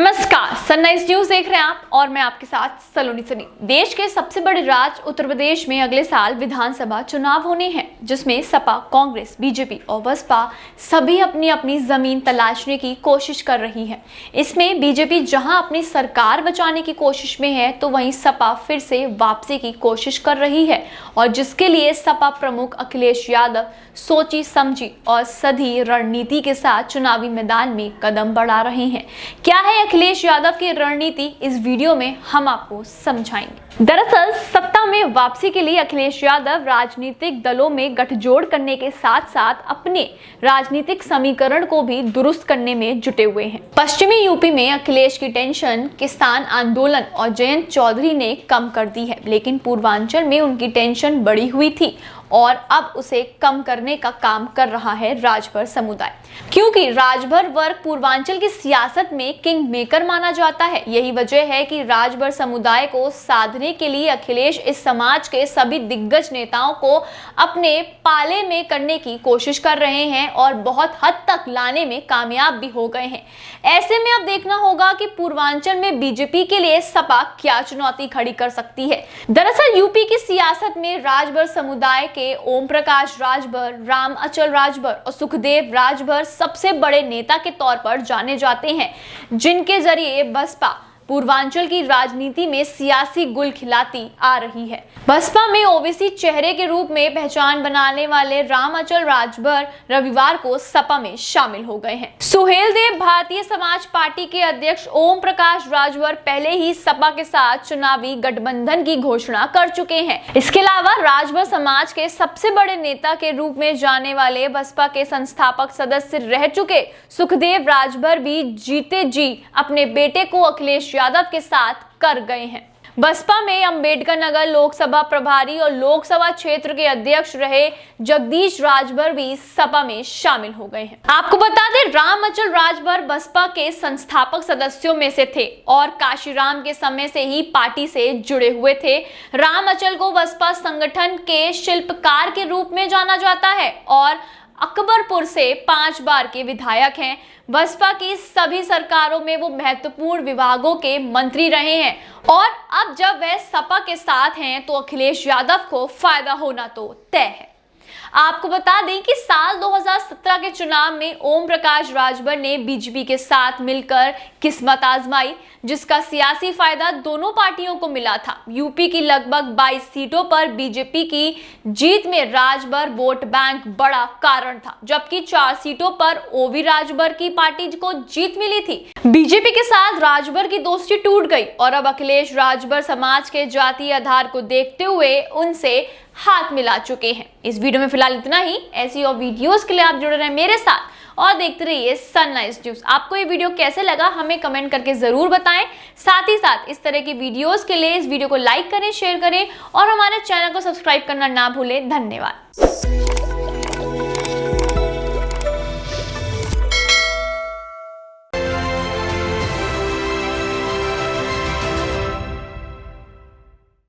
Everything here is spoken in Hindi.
नमस्कार, सनराइज न्यूज देख रहे हैं आप और मैं आपके साथ सलोनी सनी। देश के सबसे बड़े राज्य उत्तर प्रदेश में अगले साल विधानसभा चुनाव होने हैं, जिसमें सपा, कांग्रेस, बीजेपी और बसपा सभी अपनी अपनी जमीन तलाशने की कोशिश कर रही है। इसमें बीजेपी जहां अपनी सरकार बचाने की कोशिश में है, तो वहीं सपा फिर से वापसी की कोशिश कर रही है और जिसके लिए सपा प्रमुख अखिलेश यादव सोची समझी और सधी रणनीति के साथ चुनावी मैदान में कदम बढ़ा रहे हैं। क्या है अखिलेश यादव की रणनीति, इस वीडियो में हम आपको समझाएंगे। दरअसल सत्ता में वापसी के लिए अखिलेश यादव राजनीतिक दलों में गठजोड़ करने के साथ साथ अपने राजनीतिक समीकरण को भी दुरुस्त करने में जुटे हुए हैं। पश्चिमी यूपी में अखिलेश की टेंशन किसान आंदोलन और जयंत चौधरी ने कम कर दी है, लेकिन पूर्वांचल में उनकी टेंशन बढ़ी हुई थी और अब उसे कम करने का काम कर रहा है राजभर समुदाय, क्योंकि राजभर वर्ग पूर्वांचल की सियासत में किंग मेकर माना जाता है। यही वजह है कि राजभर समुदाय को साधने के लिए अखिलेश इस समाज के सभी दिग्गज नेताओं को अपने पाले में करने की कोशिश कर रहे हैं और बहुत हद तक लाने में कामयाब भी हो गए हैं। ऐसे में अब देखना होगा कि पूर्वांचल में बीजेपी के लिए सपा क्या चुनौती खड़ी कर सकती है। दरअसल यूपी की सियासत में राजभर समुदाय के ओम प्रकाश राजभर, राम अचल राजभर और सुखदेव राजभर सबसे बड़े नेता के तौर पर जाने जाते हैं, जिनके जरिए बसपा पूर्वांचल की राजनीति में सियासी गुल खिलाती आ रही है। बसपा में ओबीसी चेहरे के रूप में पहचान बनाने वाले राम अचल राजभर रविवार को सपा में शामिल हो गए हैं। सुहेलदेव भारतीय समाज पार्टी के अध्यक्ष ओम प्रकाश राजभर पहले ही सपा के साथ चुनावी गठबंधन की घोषणा कर चुके हैं। इसके अलावा राजभर समाज के सबसे बड़े नेता के रूप में जाने वाले बसपा के संस्थापक सदस्य रह चुके सुखदेव राजभर भी जीते जी अपने बेटे को अखिलेश यादव के साथ कर गए हैं। बसपा में अंबेडकर नगर लोकसभा प्रभारी और लोकसभा क्षेत्र के अध्यक्ष रहे जगदीश राजभर भी सपा में शामिल हो गए हैं। आपको बता दें, राम अचल राजभर बसपा के संस्थापक सदस्यों में से थे और काशीराम के समय से ही पार्टी से जुड़े हुए थे। राम अचल को बसपा संगठन के शिल्पकार के रूप में जाना जाता है और अकबरपुर से 5 बार के विधायक हैं। बसपा की सभी सरकारों में वो महत्वपूर्ण विभागों के मंत्री रहे हैं और अब जब वह सपा के साथ हैं तो अखिलेश यादव को फायदा होना तो तय है। आपको बता दें कि साल 2017 के चुनाव में ओम प्रकाश राजभर ने बीजेपी के साथ मिलकर किस्मत आजमाई, जिसका सियासी फायदा दोनों पार्टियों को मिला था। यूपी की लगभग 22 सीटों पर बीजेपी की जीत में राजभर वोट बैंक बड़ा कारण था, जबकि 4 सीटों पर ओवी राजभर की पार्टी को जीत मिली थी। बीजेपी के साथ राजभर की दोस्ती टूट गई और अब अखिलेश राजभर समाज के जातीय आधार को देखते हुए उनसे हाथ मिला चुके हैं। इस वीडियो में फिलहाल इतना ही। ऐसी और वीडियोस के लिए आप जुड़े रहें मेरे साथ और देखते रहिए सनराइज न्यूज। आपको ये वीडियो कैसे लगा हमें कमेंट करके जरूर बताएं। साथ ही साथ इस तरह की वीडियोस के लिए इस वीडियो को लाइक करें, शेयर करें और हमारे चैनल को सब्सक्राइब करना ना भूलें। धन्यवाद।